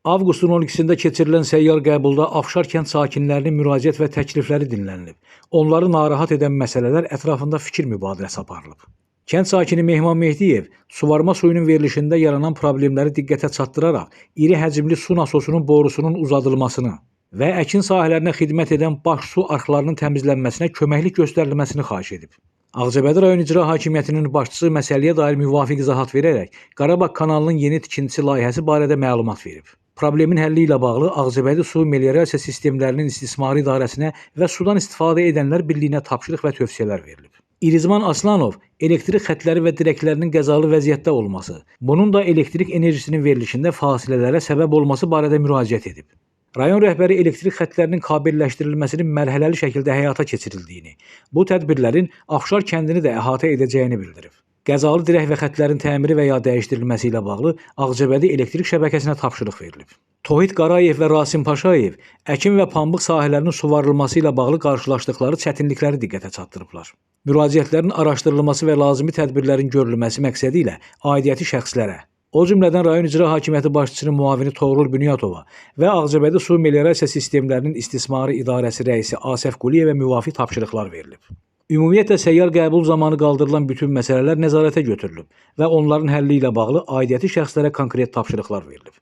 Avqustun 12-sində keçirilən səyyar qəbulda Afşar kənd sakinlərinin müraciət və təklifləri dinlənilib. Onları narahat edən məsələlər ətrafında fikir mübadiləsi aparılıb. Kənd sakini Mehman Mehdiyev suvarma suyunun verilişində yaranan problemləri diqqətə çatdıraraq iri həcmli su nasosunun borusunun uzadılmasını və əkin sahələrinə xidmət edən baş su arxlarının təmizlənməsinə köməklik göstərilməsini xahiş edib. Ağcabədi rayon İcra Hakimiyyətinin başçısı məsələyə dair müvafiq izahat verərək Qarabağ kanalının yeni tikintisi layihəsi barədə məlumat verib. Problemin həlli ilə bağlı Ağcabədi Su Meliorasiya Sistemlərinin İstismarı İdarəsinə və sudan istifadə edənlər birliyinə tapşırıq və tövsiyələr verilib. İrizman Aslanov elektrik xətləri və dirəklərinin qəzalı vəziyyətdə olması, bunun da elektrik enerjisinin verilişində fasilələrə səbəb olması barədə müraciət edib. Rayon rəhbəri elektrik xətlərinin kabelləşdirilməsinin mərhələli şəkildə həyata keçirildiyini, bu tədbirlərin Afşar kəndini də əhatə edəcəyini bildirib. Qəzalı dirək və xətlərin təmiri və ya dəyişdirilməsi ilə bağlı Ağcabədi elektrik şəbəkəsinə tapşırıq verilib. Tohid Qarayev və Rasim Paşayev əkin və pambıq sahələrinin suvarılması ilə bağlı qarşılaşdıqları çətinlikləri diqqətə çatdırıblar. Müraciətlərin araşdırılması və lazımi tədbirlərin görülməsi məqsədi ilə aidiyyəti şəxslərə, o cümlədən rayon İcra Hakimiyyəti başçısının müavini Toğrul Bünyatova və Ağcabədi Su Meliorasiya Sistemlərinin İstismarı İdarəsi rəisi Asəf Quliyevə müvafiq tapşırıqlar verilib. Ümumiyyətlə səyyar qəbul zamanı qaldırılan bütün məsələlər nəzarətə götürülüb və onların həlli ilə bağlı aidiyyəti şəxslərə konkret tapşırıqlar verilib.